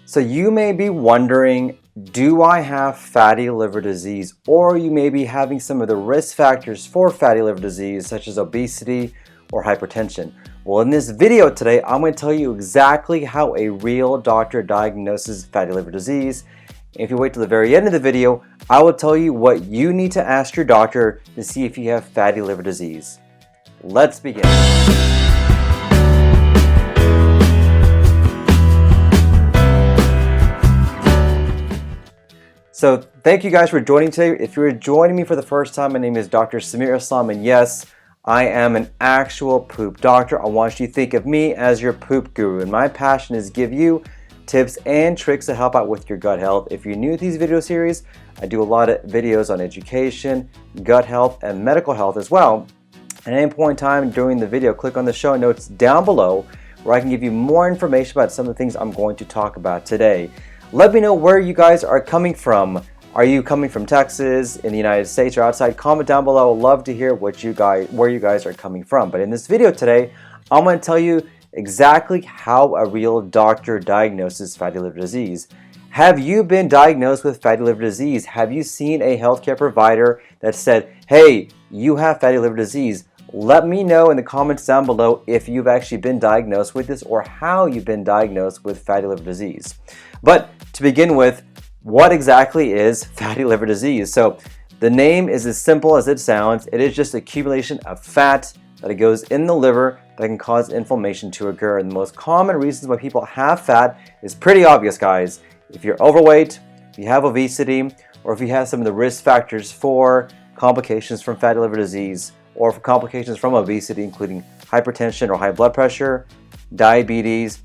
So you may be wondering, do I have fatty liver disease? Or you may be having some of the risk factors for fatty liver disease, such as obesity or hypertension. Well, in this video today, I'm going to tell you exactly how a real doctor diagnoses fatty liver disease. If you wait till the very end of the video, I will tell you what you need to ask your doctor to see if you have fatty liver disease. Let's begin. So thank you guys for joining today. If you're joining me for the first time, my name is Dr. Samir Islam, and yes, I am an actual poop doctor. I want you to think of me as your poop guru, and my passion is give you tips and tricks to help out with your gut health. If you're new to these video series, I do a lot of videos on education, gut health, and medical health as well. At any point in time during the video, click on the show notes down below where I can give you more information about some of the things I'm going to talk about today. Let me know where you guys are coming from. Are you coming from Texas, in the United States, or outside? Comment down below. I'd love to hear where you guys are coming from. But in this video today, I'm going to tell you exactly how a real doctor diagnoses fatty liver disease. Have you been diagnosed with fatty liver disease? Have you seen a healthcare provider that said, hey, you have fatty liver disease? Let me know in the comments down below if you've actually been diagnosed with this or how you've been diagnosed with fatty liver disease. But to begin with, what exactly is fatty liver disease? So the name is as simple as it sounds. It is just accumulation of fat that goes in the liver that can cause inflammation to occur. And the most common reasons why people have fat is pretty obvious, guys. If you're overweight, if you have obesity, or if you have some of the risk factors for complications from fatty liver disease, or for complications from obesity, including hypertension or high blood pressure, diabetes,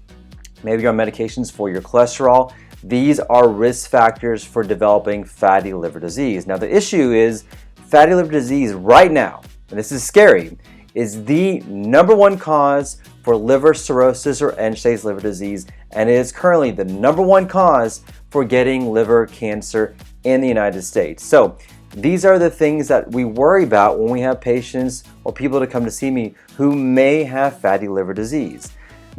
maybe you're on medications for your cholesterol. These are risk factors for developing fatty liver disease. Now, the issue is fatty liver disease right now, and this is scary, is the #1 cause for liver cirrhosis or end-stage liver disease, and it is currently the #1 cause for getting liver cancer in the United States. So these are the things that we worry about when we have patients or people to come to see me who may have fatty liver disease.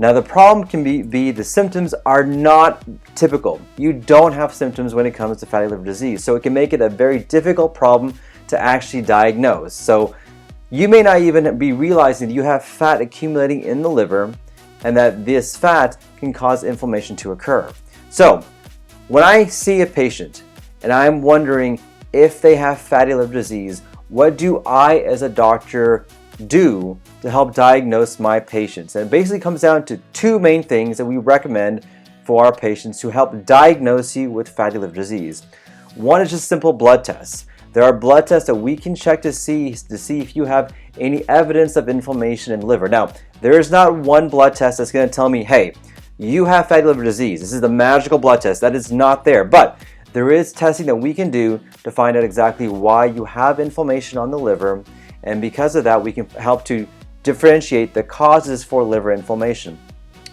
Now, the problem can be the symptoms are not typical. You don't have symptoms when it comes to fatty liver disease, so it can make it a very difficult problem to actually diagnose. So you may not even be realizing that you have fat accumulating in the liver and that this fat can cause inflammation to occur. So when I see a patient and I'm wondering if they have fatty liver disease, what do I as a doctor do to help diagnose my patients? And it basically comes down to two main things that we recommend for our patients to help diagnose you with fatty liver disease. One is just simple blood tests. There are blood tests that we can check to see if you have any evidence of inflammation in the liver. Now, there is not one blood test that's going to tell me, hey, you have fatty liver disease. This is the magical blood test. That is not there. But there is testing that we can do to find out exactly why you have inflammation on the liver. And because of that, we can help to differentiate the causes for liver inflammation.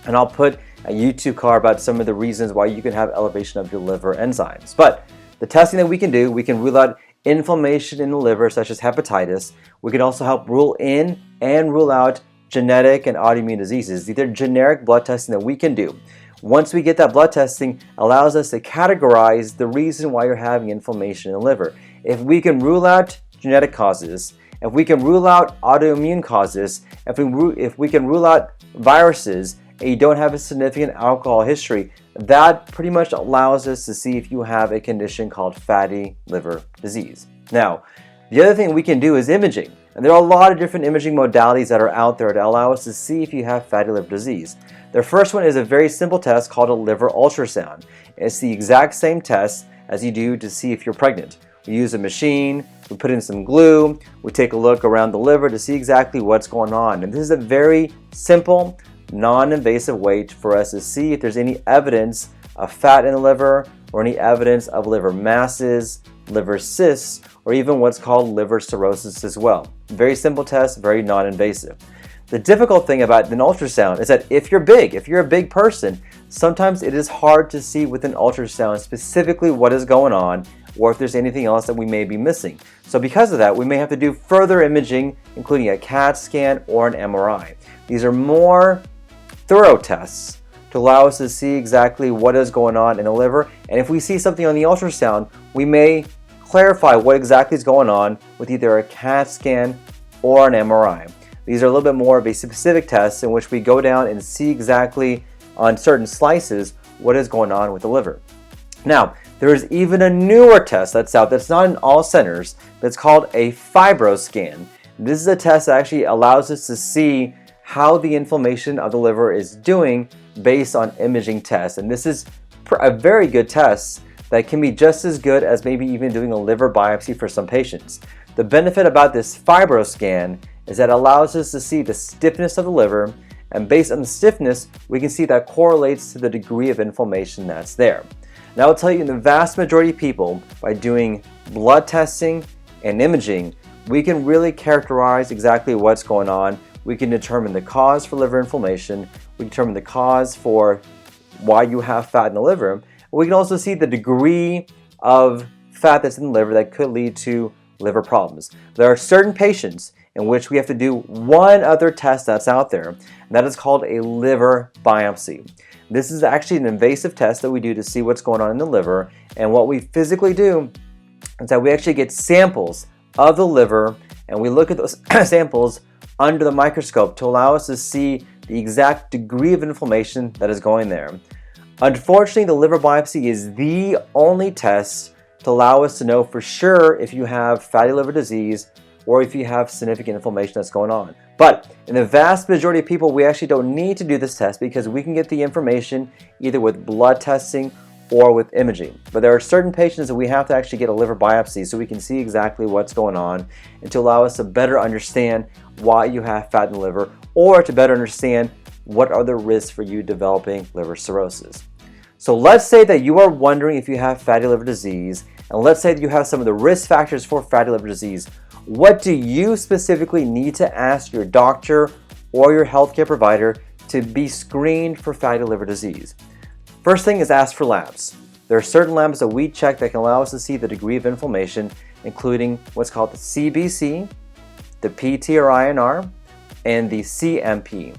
And I'll put a YouTube card about some of the reasons why you can have elevation of your liver enzymes. But the testing that we can do, we can rule out inflammation in the liver, such as hepatitis. We can also help rule in and rule out genetic and autoimmune diseases. These are generic blood testing that we can do. Once we get that blood testing, allows us to categorize the reason why you're having inflammation in the liver. If we can rule out genetic causes, if we can rule out autoimmune causes, if we can rule out viruses, and you don't have a significant alcohol history, that pretty much allows us to see if you have a condition called fatty liver disease. Now, the other thing we can do is imaging. And there are a lot of different imaging modalities that are out there to allow us to see if you have fatty liver disease. The first one is a very simple test called a liver ultrasound. It's the exact same test as you do to see if you're pregnant. We use a machine, we put in some glue, we take a look around the liver to see exactly what's going on. And this is a very simple, non-invasive way for us to see if there's any evidence of fat in the liver or any evidence of liver masses, liver cysts, or even what's called liver cirrhosis as well. Very simple test, very non-invasive. The difficult thing about an ultrasound is that if you're a big person, sometimes it is hard to see with an ultrasound specifically what is going on or if there's anything else that we may be missing. So because of that, we may have to do further imaging, including a CAT scan or an MRI. These are more thorough tests to allow us to see exactly what is going on in the liver. And if we see something on the ultrasound, we may clarify what exactly is going on with either a CAT scan or an MRI. These are a little bit more of a specific test in which we go down and see exactly on certain slices what is going on with the liver. Now, there is even a newer test that's out that's not in all centers, but it's called a Fibro Scan. This is a test that actually allows us to see how the inflammation of the liver is doing based on imaging tests. And this is a very good test that can be just as good as maybe even doing a liver biopsy for some patients. The benefit about this Fibro Scan is that it allows us to see the stiffness of the liver, and based on the stiffness, we can see that correlates to the degree of inflammation that's there. Now, I'll tell you, in the vast majority of people, by doing blood testing and imaging, we can really characterize exactly what's going on. We can determine the cause for liver inflammation. We determine the cause for why you have fat in the liver. We can also see the degree of fat that's in the liver that could lead to liver problems. There are certain patients in which we have to do one other test that's out there, and that is called a liver biopsy. This is actually an invasive test that we do to see what's going on in the liver, and what we physically do is that we actually get samples of the liver and we look at those samples under the microscope to allow us to see the exact degree of inflammation that is going there. Unfortunately, the liver biopsy is the only test to allow us to know for sure if you have fatty liver disease or if you have significant inflammation that's going on. But in the vast majority of people, we actually don't need to do this test because we can get the information either with blood testing or with imaging. But there are certain patients that we have to actually get a liver biopsy so we can see exactly what's going on and to allow us to better understand why you have fat in the liver, or to better understand what are the risks for you developing liver cirrhosis. So let's say that you are wondering if you have fatty liver disease, and let's say that you have some of the risk factors for fatty liver disease. What do you specifically need to ask your doctor or your healthcare provider to be screened for fatty liver disease? First thing is ask for labs. There are certain labs that we check that can allow us to see the degree of inflammation, including what's called the CBC, the PT/INR, and the CMP.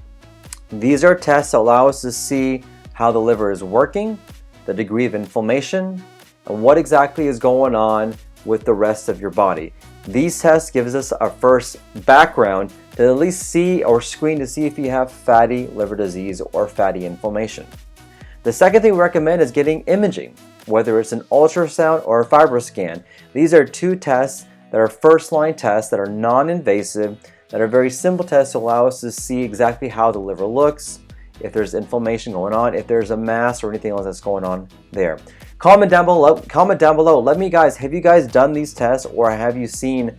These are tests that allow us to see how the liver is working, the degree of inflammation, and what exactly is going on with the rest of your body. These tests gives us a first background to at least see or screen to see if you have fatty liver disease or fatty inflammation. The second thing we recommend is getting imaging, whether it's an ultrasound or a Fibro Scan. These are two tests that are first-line tests that are non-invasive, that are very simple tests to allow us to see exactly how the liver looks, if there's inflammation going on, if there's a mass or anything else that's going on there. Comment down below. Let me guys, have you guys done these tests, or have you seen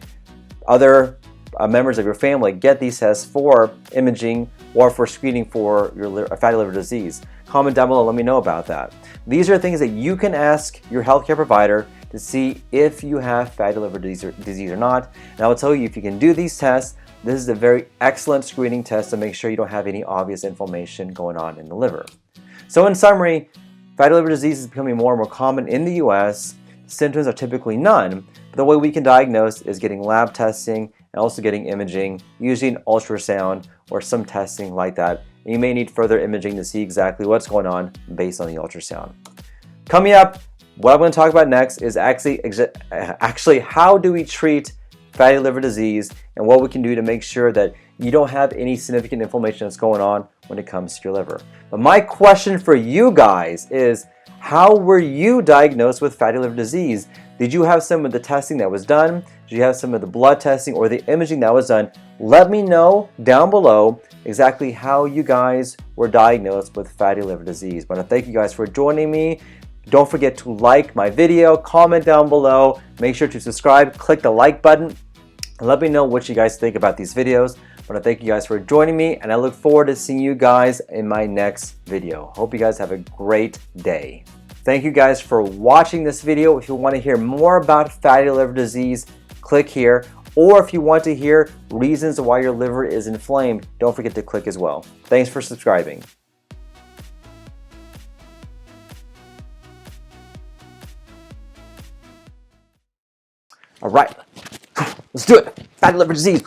other members of your family get these tests for imaging or for screening for your fatty liver disease? Comment down below, let me know about that. These are things that you can ask your healthcare provider to see if you have fatty liver disease or not. And I will tell you, if you can do these tests, this is a very excellent screening test to make sure you don't have any obvious inflammation going on in the liver. So in summary, fatty liver disease is becoming more and more common in the US. Symptoms are typically none, but the way we can diagnose is getting lab testing and also getting imaging, using ultrasound or some testing like that. And you may need further imaging to see exactly what's going on based on the ultrasound. Coming up, what I'm going to talk about next is actually how do we treat fatty liver disease and what we can do to make sure that you don't have any significant inflammation that's going on when it comes to your liver. But my question for you guys is, how were you diagnosed with fatty liver disease? Did you have some of the testing that was done? Did you have some of the blood testing or the imaging that was done? Let me know down below exactly how you guys were diagnosed with fatty liver disease. I want to thank you guys for joining me. Don't forget to like my video, comment down below, make sure to subscribe, click the like button, and let me know what you guys think about these videos. I want to thank you guys for joining me, and I look forward to seeing you guys in my next video. Hope you guys have a great day. Thank you guys for watching this video. If you want to hear more about fatty liver disease, click here. Or if you want to hear reasons why your liver is inflamed, don't forget to click as well. Thanks for subscribing. All right, let's do it. Fatty liver disease.